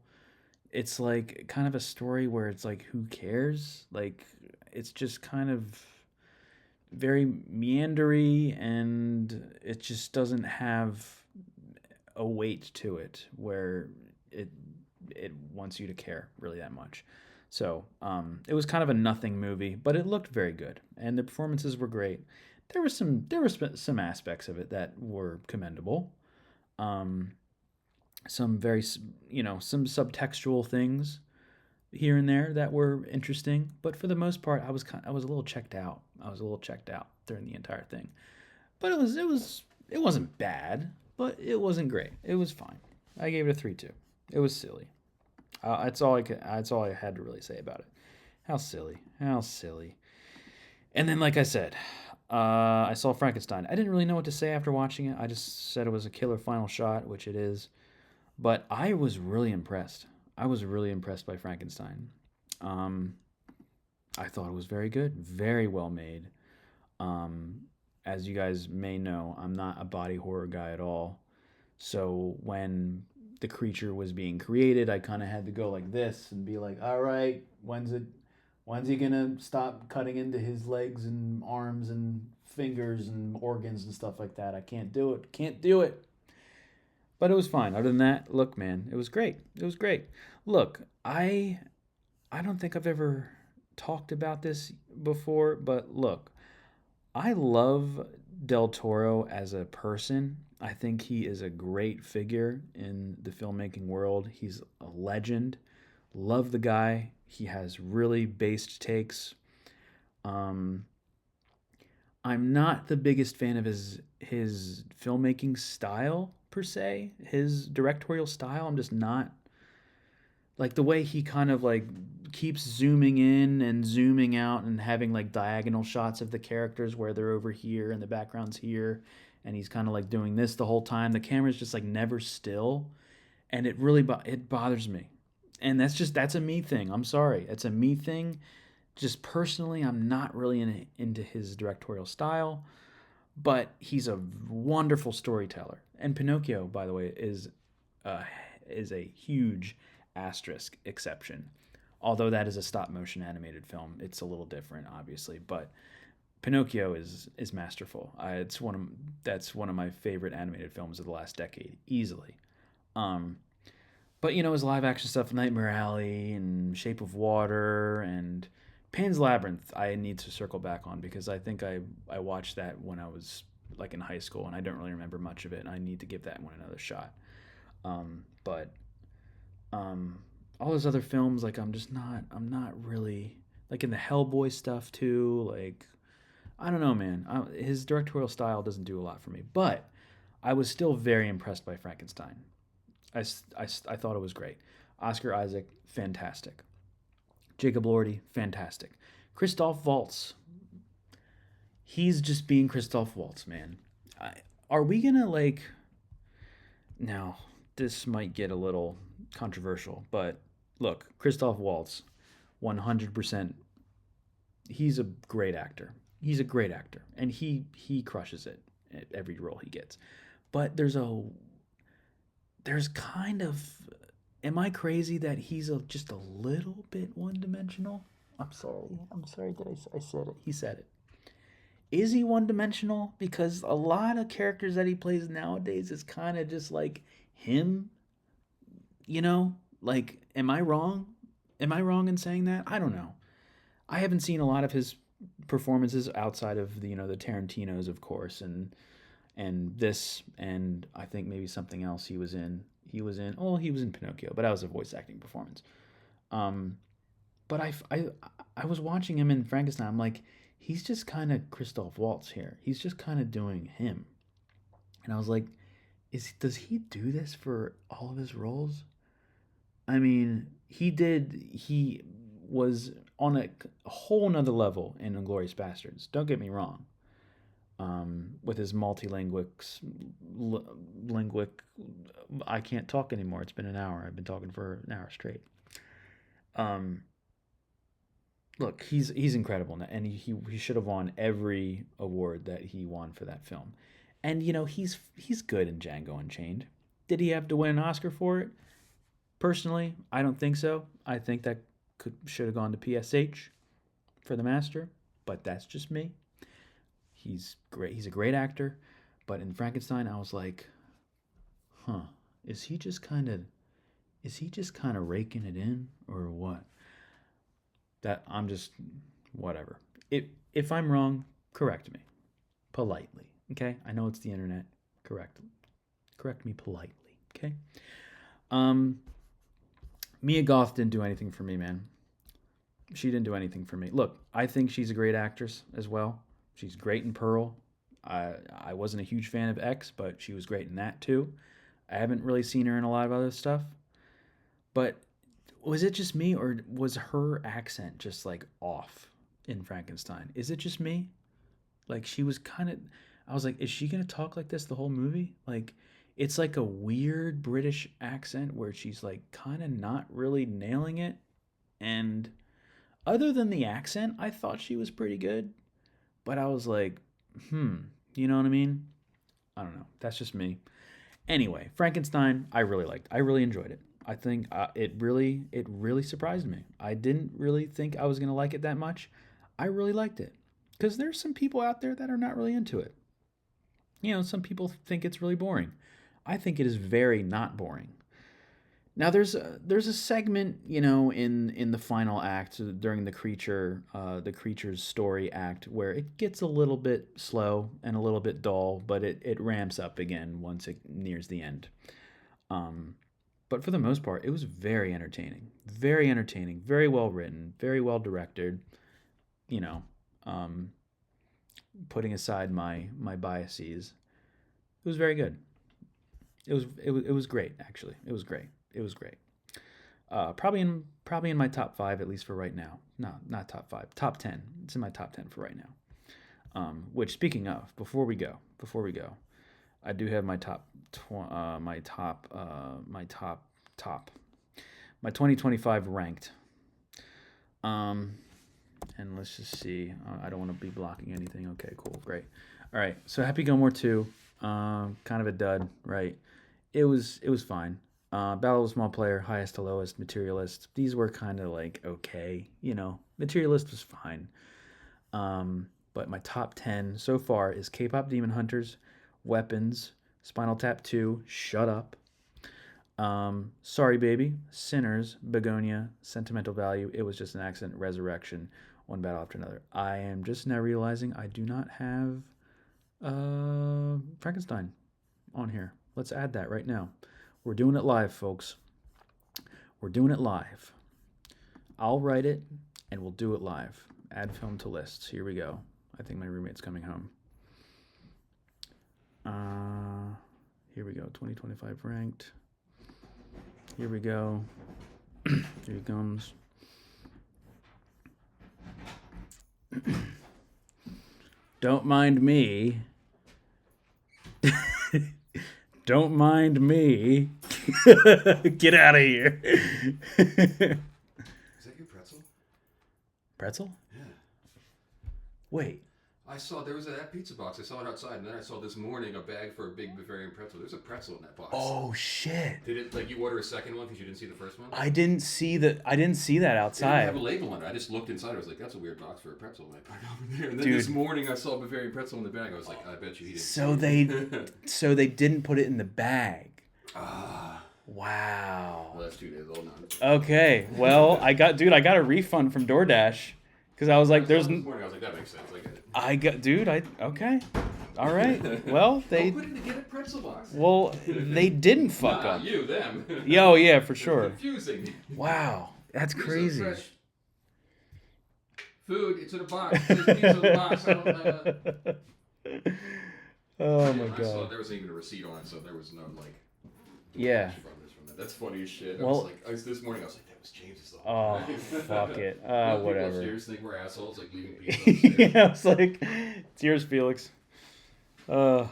It's like kind of a story where it's like, who cares? Like, it's just kind of very meandery, and it just doesn't have a weight to it where it it wants you to care really that much. So it was kind of a nothing movie, but it looked very good, and the performances were great. There were some aspects of it that were commendable. Um, some very some subtextual things here and there that were interesting, but for the most part, I was a little checked out. I was a little checked out during the entire thing, but it wasn't bad, but it wasn't great. It was fine. I gave it a 3-2. It was silly. That's all I had to really say about it. How silly. How silly. And then, like I said, I saw Frankenstein. I didn't really know what to say after watching it. I just said it was a killer final shot, which it is. But I was really impressed. I was really impressed by Frankenstein. Um, I thought it was very good, very well made. Um, as you guys may know, I'm not a body horror guy at all. So when the creature was being created, I kind of had to go like this and be like, "All right, when's he gonna stop cutting into his legs and arms and fingers and organs and stuff like that? I can't do it. Can't do it." But it was fine. Other than that, look, man, it was great. It was great. Look, I don't think I've ever talked about this before, but look, I love Del Toro as a person. I think he is a great figure in the filmmaking world. He's a legend. Love the guy. He has really based takes. Um, I'm not the biggest fan of his filmmaking style per se. His directorial style, I'm just not like the way he kind of like keeps zooming in and zooming out and having like diagonal shots of the characters where they're over here and the background's here, and he's kind of like doing this the whole time. The camera's just like never still, and it really it bothers me. And that's a me thing. I'm sorry. It's a me thing. Just personally, I'm not really into his directorial style, but he's a wonderful storyteller. And Pinocchio, by the way, uh, is a huge asterisk exception. Although that is a stop motion animated film, it's a little different, obviously. But Pinocchio is masterful. That's one of my favorite animated films of the last decade, easily. Um, but his live action stuff, Nightmare Alley and Shape of Water and Pan's Labyrinth, I need to circle back on because I think I watched that when I was like in high school and I don't really remember much of it. I need to give that one another shot. But all those other films, like I'm not really like in the Hellboy stuff too. Like I don't know, man. His directorial style doesn't do a lot for me, but I was still very impressed by Frankenstein. I thought it was great. Oscar Isaac, fantastic. Jacob Lordy, fantastic. Christoph Waltz, he's just being Christoph Waltz, man. Are we gonna like? Now, this might get a little controversial, but look, Christoph Waltz, 100%. He's a great actor. He's a great actor, and he crushes it at every role he gets. But there's kind of, am I crazy that he's just a little bit one dimensional? I'm sorry. I'm sorry that I said it. He said it. Is he one dimensional? Because a lot of characters that he plays nowadays is kind of just like him, you know? Like, am I wrong? Am I wrong in saying that? I don't know. I haven't seen a lot of his performances outside of the Tarantinos, of course, and this, and I think maybe something else he was in. He was in Pinocchio, but that was a voice acting performance. Um, but I was watching him in Frankenstein. I'm like, he's just kind of Christoph Waltz here. He's just kind of doing him. And I was like, does he do this for all of his roles? I mean, he was on a whole nother level in Inglourious Bastards. Don't get me wrong. With his linguic, I can't talk anymore. It's been an hour. I've been talking for an hour straight. Look, he's incredible, and he should have won every award that he won for that film. And he's good in Django Unchained. Did he have to win an Oscar for it? Personally, I don't think so. I think that should have gone to PSH for The Master, but that's just me. He's great. He's a great actor, but in Frankenstein, I was like, is he just kind of raking it in, or what? That I'm just whatever. If I'm wrong, correct me politely. Okay, I know it's the internet. Correct me politely. Okay. Mia Goth didn't do anything for me, man. She didn't do anything for me. Look, I think she's a great actress as well. She's great in Pearl. I wasn't a huge fan of X, but she was great in that too. I haven't really seen her in a lot of other stuff. But was it just me, or was her accent just like off in Frankenstein? Is it just me? Like, she was kind of... I was like, is she going to talk like this the whole movie? Like, it's like a weird British accent where she's like kind of not really nailing it. And other than the accent, I thought she was pretty good. But I was like, you know what I mean? I don't know. That's just me. Anyway, Frankenstein, I really liked. I really enjoyed it. I think it really surprised me. I didn't really think I was going to like it that much. I really liked it. Because there's some people out there that are not really into it. Some people think it's really boring. I think it is very not boring. Now there's a segment, in the final act during the creature's story act, where it gets a little bit slow and a little bit dull, but it ramps up again once it nears the end. But for the most part, it was very entertaining, very well written, very well directed. Putting aside my biases, it was very good. It was great, actually. It was great. Probably in my top 5, at least for right now. No, not top 5, top 10. It's in my top 10 for right now. Which, speaking of, before we go, I do have my top 2025 ranked. And let's just see. I don't want to be blocking anything. Okay, cool, great. All right, so Happy Gilmore 2, kind of a dud, right? It was fine. Battle of the Small Player, Highest to Lowest, Materialist. These were kind of like okay, Materialist was fine. But my top 10 so far is K-Pop Demon Hunters, Weapons, Spinal Tap 2, Shut Up, Sorry Baby, Sinners, Bugonia, Sentimental Value, It Was Just an Accident, Resurrection, One Battle After Another. I am just now realizing I do not have Frankenstein on here. Let's add that right now. We're doing it live, folks. We're doing it live. I'll write it, and we'll do it live. Add film to lists. Here we go. I think my roommate's coming home. Here we go. 2025 ranked. Here we go. Here he comes. Don't mind me. Don't mind me. Get out of here. Is that your pretzel? Pretzel? Yeah. Wait. I saw there was that pizza box. I saw it outside, and then I saw this morning a bag for a big Bavarian pretzel. There's a pretzel in that box. Oh shit! Did it like you order a second one because you didn't see the first one? I didn't see that outside. It didn't have a label on it. I just looked inside. I was like, "That's a weird box for a pretzel." And I put it over there. And then this morning, I saw a Bavarian pretzel in the bag. I was like, "I bet you he didn't." So they didn't put it in the bag. Ah. Wow. Well, that's 2 days old now. Okay. Well, I got a refund from DoorDash because I was like, "There's." This morning, I was like, "That makes sense." I get it. Okay. All right. Well, they. Don't put it to get a pretzel box. Well, they didn't fuck up. You, them. Yo, yeah, for sure. It's confusing. Wow, that's crazy. Food, it's in a box. It says pizza in the box. I don't, Oh my I saw god. there wasn't even a receipt on it, so there was no like. Yeah. From that. That's funny as shit. Well, This morning I was like, that was James's. Oh, fuck it. Whatever. People upstairs think we're assholes, like leaving pizza upstairs. Yeah, it's like, it's yours, Felix. Wow.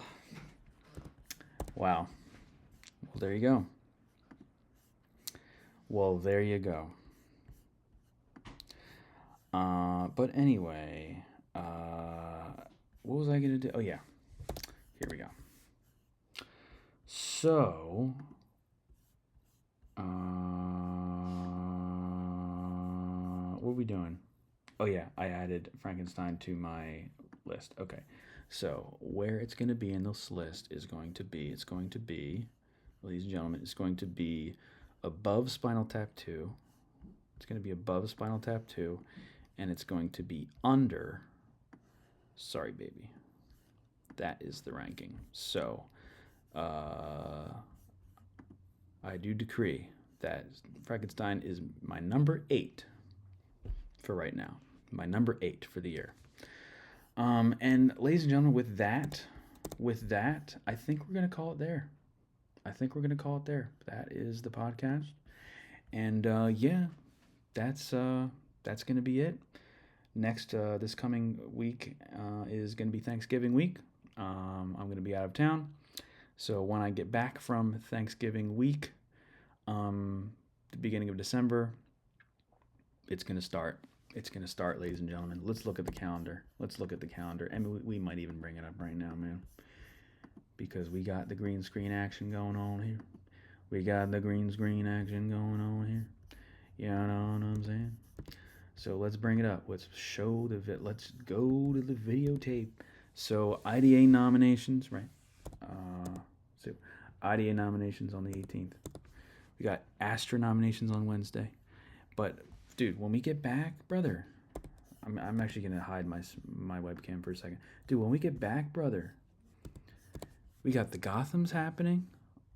Well, there you go. But anyway, what was I gonna do? Oh yeah, here we go. So, what are we doing? Oh yeah, I added Frankenstein to my list. Okay, so where it's going to be in this list is going to be, ladies and gentlemen, it's going to be above Spinal Tap 2. It's going to be above Spinal Tap 2, and it's going to be under Sorry Baby. That is the ranking. So, I do decree that Frankenstein is my number 8 for right now. My number 8 for the year. And ladies and gentlemen, with that, I think we're going to call it there. That is the podcast. And yeah, that's going to be it. Next, this coming week is going to be Thanksgiving week. I'm going to be out of town. So when I get back from Thanksgiving week, the beginning of December, it's going to start. Ladies and gentlemen. Let's look at the calendar. And we might even bring it up right now, man. Because we got the green screen action going on here. You know what I'm saying? So let's bring it up. Let's go to the videotape. So IDA nominations, right? So IDA nominations on the 18th. We got Astra nominations on Wednesday. But dude, when we get back, brother, I'm actually gonna hide my webcam for a second. Dude, when we get back, brother, we got the Gothams happening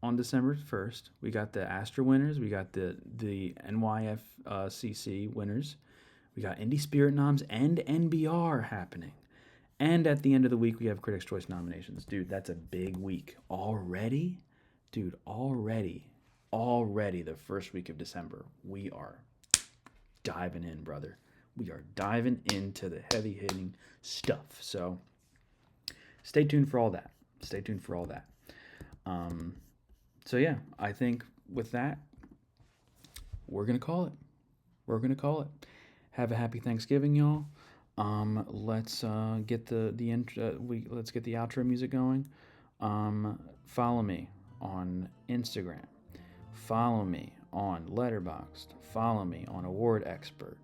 on December 1st. We got the Astra winners. We got the NYFCC winners. We got Indie Spirit noms and NBR happening. And at the end of the week, we have Critics' Choice nominations. Dude, that's a big week already. Dude, already the first week of December, we are diving in, brother. We are diving into the heavy-hitting stuff. So stay tuned for all that. So yeah, I think with that, we're going to call it. Have a happy Thanksgiving, y'all. Let's get the intro. Let's get the outro music going. Follow me on Instagram. Follow me on Letterboxd. Follow me on Award Expert.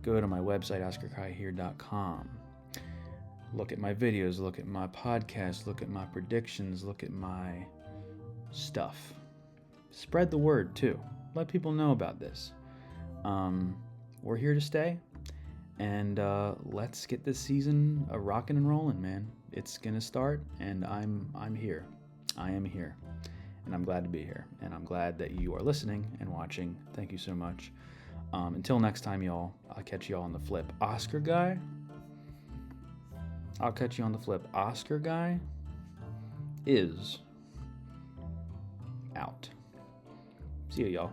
Go to my website, OscarKaiHere.com. Look at my videos. Look at my podcast. Look at my predictions. Look at my stuff. Spread the word too. Let people know about this. We're here to stay. And let's get this season rocking and rolling, man. It's gonna start, and I'm here. I am here, and I'm glad to be here. And I'm glad that you are listening and watching. Thank you so much. Until next time, y'all. I'll catch y'all on the flip. Oscar guy. I'll catch you on the flip. Oscar guy is out. See you, y'all.